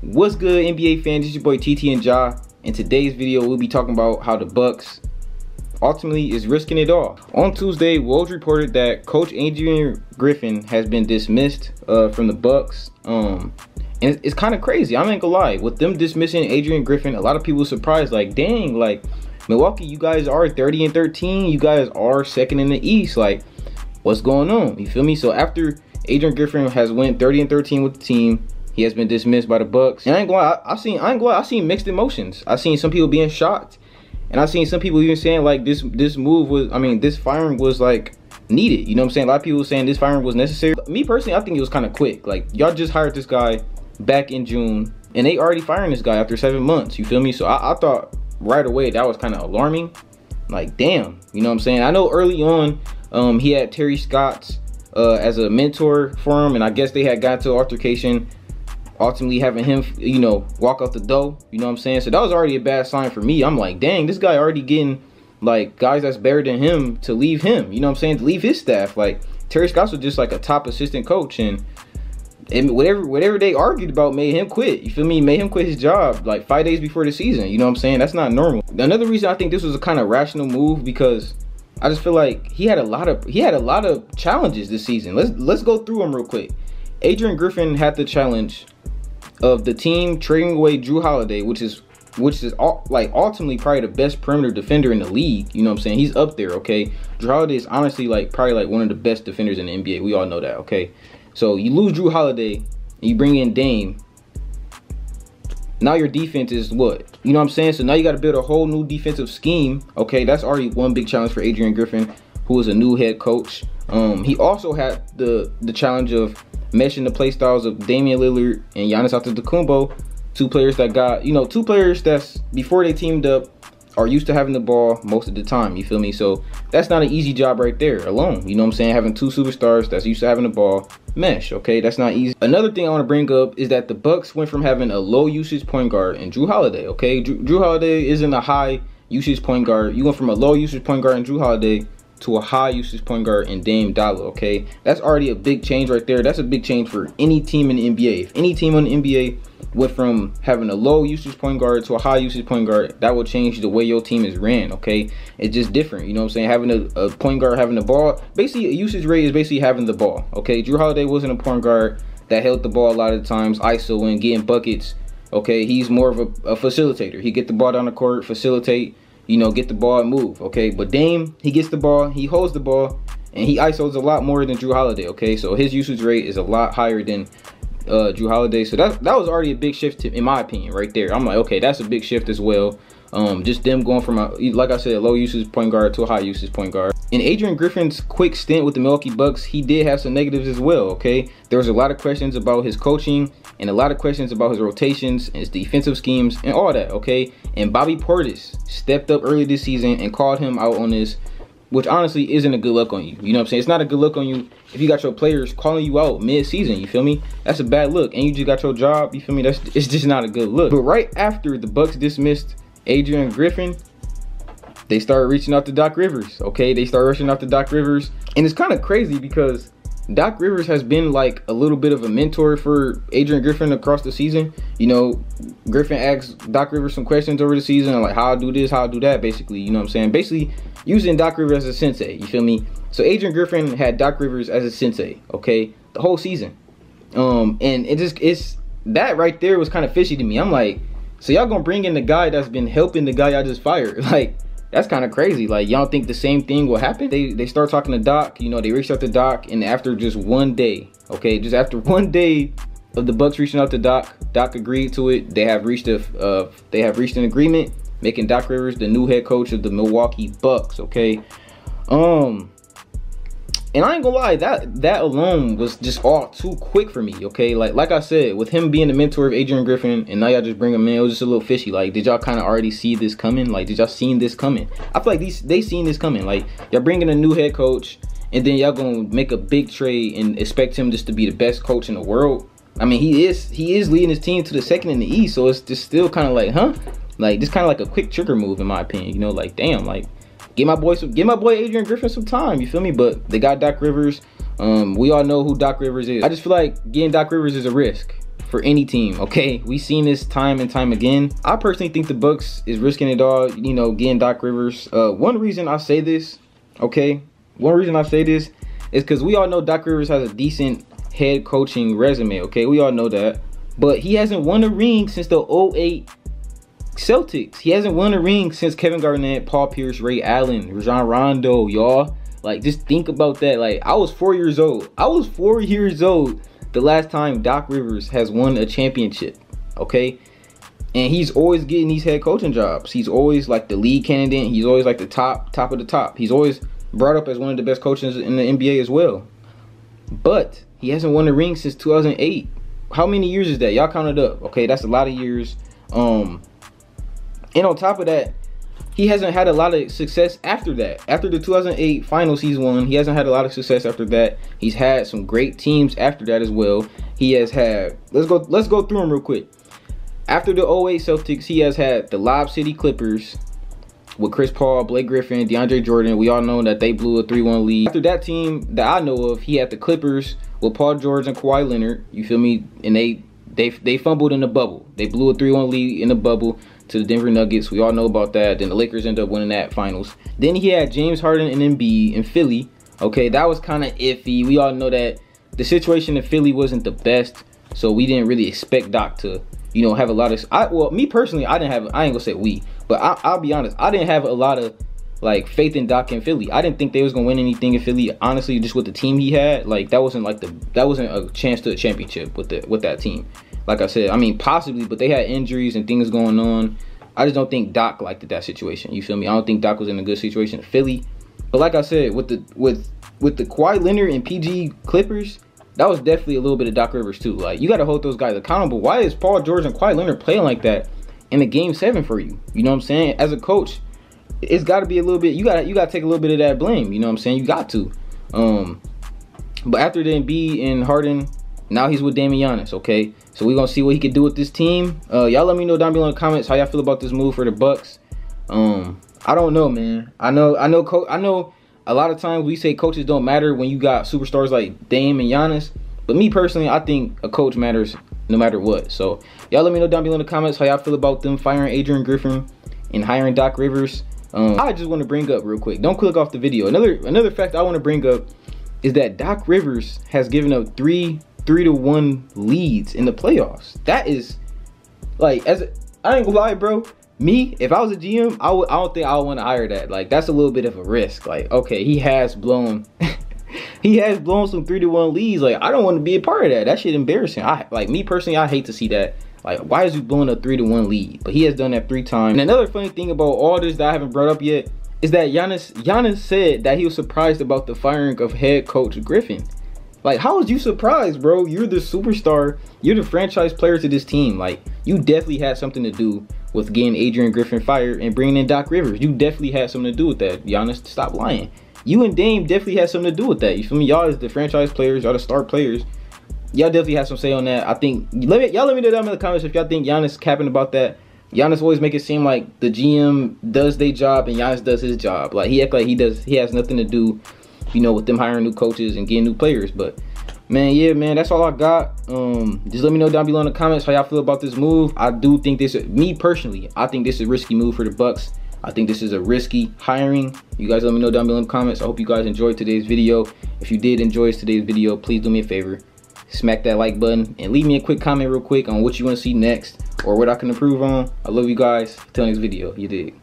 What's good, NBA fans? It's your boy TTN Ja. In today's video, we'll be talking about how the Bucks ultimately is risking it all. On Tuesday, Woj reported that Coach Adrian Griffin has been dismissed from the Bucks. And it's kind of crazy. I ain't gonna lie. With them dismissing Adrian Griffin, a lot of people were surprised. Like, dang, like Milwaukee, you guys are 30-13. You guys are second in the East. Like, what's going on? You feel me? So after Adrian Griffin has went 30-13 with the team, he has been dismissed by the Bucks. And I ain't gonna lie, I seen mixed emotions. I seen some people being shocked, and I seen some people even saying like this move was, this firing was like needed. You know what I'm saying? A lot of people saying this firing was necessary. Me personally, I think it was kind of quick. Like, y'all just hired this guy back in June, and they already firing this guy after 7 months. You feel me? So I thought right away that was kind of alarming. Like, damn. You know what I'm saying? I know early on, he had Terry Stotts as a mentor for him, and I guess they had got to an altercation, ultimately having him, you know, walk out the door. You know what I'm saying? So that was already a bad sign for me. I'm like, dang, this guy already getting like guys that's better than him to leave him. You know what I'm saying? To leave his staff. Like, Terry Stotts was just like a top assistant coach, and whatever they argued about made him quit. You feel me? Made him quit his job like 5 days before the season. You know what I'm saying? That's not normal. Another reason I think this was a kind of rational move, because I just feel like he had a lot of challenges this season. Let's go through them real quick. Adrian Griffin had the challenge of the team trading away Jrue Holiday, which is like ultimately probably the best perimeter defender in the league. You know what I'm saying? He's up there, okay? Jrue Holiday is honestly like probably like one of the best defenders in the NBA. We all know that, okay? So you lose Jrue Holiday and you bring in Dame. Now your defense is what? You know what I'm saying? So now you got to build a whole new defensive scheme. Okay, that's already one big challenge for Adrian Griffin, who is a new head coach. He also had the challenge of meshing the play styles of Damian Lillard and Giannis Antetokounmpo, two players that got, you know, two players that's before they teamed up are used to having the ball most of the time. You feel me? So that's not an easy job right there alone. You know what I'm saying? Having two superstars that's used to having the ball mesh, okay? That's not easy. Another thing I want to bring up is that the Bucks went from having a low usage point guard in Jrue Holiday, okay? Jrue Holiday isn't a high usage point guard. You went from a low usage point guard in Jrue Holiday to a high usage point guard in Dame Dollar, okay? That's already a big change right there. That's a big change for any team in the NBA. If any team in the NBA went from having a low usage point guard to a high usage point guard, that will change the way your team is ran, okay? It's just different, you know what I'm saying? Having a point guard having the ball, basically a usage rate is basically having the ball, okay? Jrue Holiday wasn't a point guard that held the ball a lot of the times, ISO and getting buckets, okay? He's more of a facilitator. He get the ball down the court, facilitate, you know, get the ball and move, okay? But Dame, he gets the ball, he holds the ball, and he ISOs a lot more than Jrue Holiday, okay? So his usage rate is a lot higher than Jrue Holiday. So that was already a big shift in my opinion right there. I'm like, okay, that's a big shift as well. Just them going from like I said, a low usage point guard to a high usage point guard. In Adrian Griffin's quick stint with the Milwaukee Bucks, he did have some negatives as well, okay? There was a lot of questions about his coaching and a lot of questions about his rotations and his defensive schemes and all that, okay? And Bobby Portis stepped up early this season and called him out on this, which honestly isn't a good look on you. You know what I'm saying? It's not a good look on you if you got your players calling you out mid-season, you feel me? That's a bad look. And you just got your job, you feel me? It's just not a good look. But right after the Bucks dismissed Adrian Griffin, they started reaching out to Doc Rivers, okay? They started reaching out to Doc Rivers. And it's kind of crazy because Doc Rivers has been like a little bit of a mentor for Adrian Griffin across the season. You know, Griffin asked Doc Rivers some questions over the season, like how I do this, how I do that, basically. You know what I'm saying? Basically using Doc Rivers as a sensei, you feel me? So Adrian Griffin had Doc Rivers as a sensei, okay, the whole season. And it's that right there was kind of fishy to me. I'm like, so y'all gonna bring in the guy that's been helping the guy y'all just fired? Like, that's kind of crazy. Like, y'all think the same thing will happen? They start talking to Doc, you know, they reached out to Doc, and after just 1 day, okay, just after 1 day of the Bucks reaching out to Doc, Doc agreed to it. They have reached an agreement, making Doc Rivers the new head coach of the Milwaukee Bucks, okay? And I ain't gonna lie, that alone was just all too quick for me, okay? Like I said, with him being the mentor of Adrian Griffin, and now y'all just bring him in, it was just a little fishy. Like, did y'all kind of already see this coming? Like, did y'all seen this coming? I feel like they seen this coming. Like, y'all bringing a new head coach, and then y'all gonna make a big trade and expect him just to be the best coach in the world. I mean, he is leading his team to the second in the East, so it's just still kind of like, huh? Like, just kind of like a quick trigger move, in my opinion. You know, like, damn, like, give my boy Adrian Griffin some time, you feel me? But they got Doc Rivers. We all know who Doc Rivers is. I just feel like getting Doc Rivers is a risk. for any team, okay? We've seen this time and time again. I personally think the Bucks is risking it all, you know, getting Doc Rivers. One reason I say this, okay? One reason I say this is because we all know Doc Rivers has a decent head coaching resume, okay? We all know that. But he hasn't won a ring since the 08 Celtics. He hasn't won a ring since Kevin Garnett, Paul Pierce, Ray Allen, Rajon Rondo, y'all. Like, just think about that. Like, I was 4 years old. I was 4 years old the last time Doc Rivers has won a championship, okay? And he's always getting these head coaching jobs. He's always like the lead candidate. He's always like the top of the top. He's always brought up as one of the best coaches in the NBA as well. But he hasn't won a ring since 2008. How many years is that? Y'all count it up. Okay, that's a lot of years. And on top of that, he hasn't had a lot of success after that. After the 2008 finals he's won, he hasn't had a lot of success after that. He's had some great teams after that as well. He has had, let's go through them real quick. After the 08 Celtics, he has had the Lob City Clippers with Chris Paul, Blake Griffin, DeAndre Jordan. We all know that they blew a 3-1 lead. After that team that I know of, he had the Clippers with Paul George and Kawhi Leonard. You feel me? And they fumbled in the bubble. They blew a 3-1 lead in the bubble to the Denver Nuggets. We all know about that. Then the Lakers ended up winning that finals. Then he had James Harden and Embiid in Philly. Okay, that was kind of iffy. We all know that the situation in Philly wasn't the best, so we didn't really expect Doc to, you know, have a lot of. Well, me personally, I ain't gonna say we, but I'll be honest. I didn't have a lot of like faith in Doc in Philly. I didn't think they was gonna win anything in Philly. Honestly, just with the team he had, like that wasn't a chance to a championship with that team. Like I said, I mean, possibly, but they had injuries and things going on. I just don't think Doc liked that situation. You feel me? I don't think Doc was in a good situation in Philly. But like I said, with the Kawhi Leonard and PG Clippers, that was definitely a little bit of Doc Rivers too. Like, you got to hold those guys accountable. Why is Paul George and Kawhi Leonard playing like that in a Game 7 for you? You know what I'm saying? As a coach, it's got to be a little bit. You got to take a little bit of that blame. You know what I'm saying? You got to. But after the Embiid and Harden, now he's with Damian Giannis, okay? So we're going to see what he can do with this team. Y'all let me know down below in the comments how y'all feel about this move for the Bucks. I don't know, man. I know a lot of times we say coaches don't matter when you got superstars like Dame and Giannis. But me personally, I think a coach matters no matter what. So y'all let me know down below in the comments how y'all feel about them firing Adrian Griffin and hiring Doc Rivers. I just want to bring up real quick. Don't click off the video. Another fact I want to bring up is that Doc Rivers has given up 3-1 leads in the playoffs. That is, like, I ain't gonna lie, bro. Me, if I was a GM, I don't think I would want to hire that. Like, that's a little bit of a risk. Like, okay, he has blown he has blown some 3-1 leads. Like, I don't want to be a part of that. That shit embarrassing. Like, me personally, I hate to see that. Like, why is he blowing a 3-1 lead? But he has done that 3 times. And another funny thing about all this that I haven't brought up yet is that Giannis said that he was surprised about the firing of head coach Griffin. Like, how was you surprised, bro? You're the superstar. You're the franchise player to this team. Like, you definitely had something to do with getting Adrian Griffin fired and bringing in Doc Rivers. You definitely had something to do with that. Giannis, stop lying. You and Dame definitely had something to do with that. You feel me? Y'all as the franchise players, y'all the star players. Y'all definitely have some say on that. I think, y'all let me know down in the comments if y'all think Giannis capping about that. Giannis always make it seem like the GM does their job and Giannis does his job. Like, he act like he has nothing to do, you know, with them hiring new coaches and getting new players. But man, yeah, man, that's all I got. Just let me know down below in the comments how y'all feel about this move. I do think this, me personally, I think this is a risky move for the Bucks. I think this is a risky hiring. You guys let me know down below in the comments. I hope you guys enjoyed today's video. If you did enjoy today's video, please do me a favor. Smack that like button and leave me a quick comment real quick on what you want to see next or what I can improve on. I love you guys. Till next video. You dig?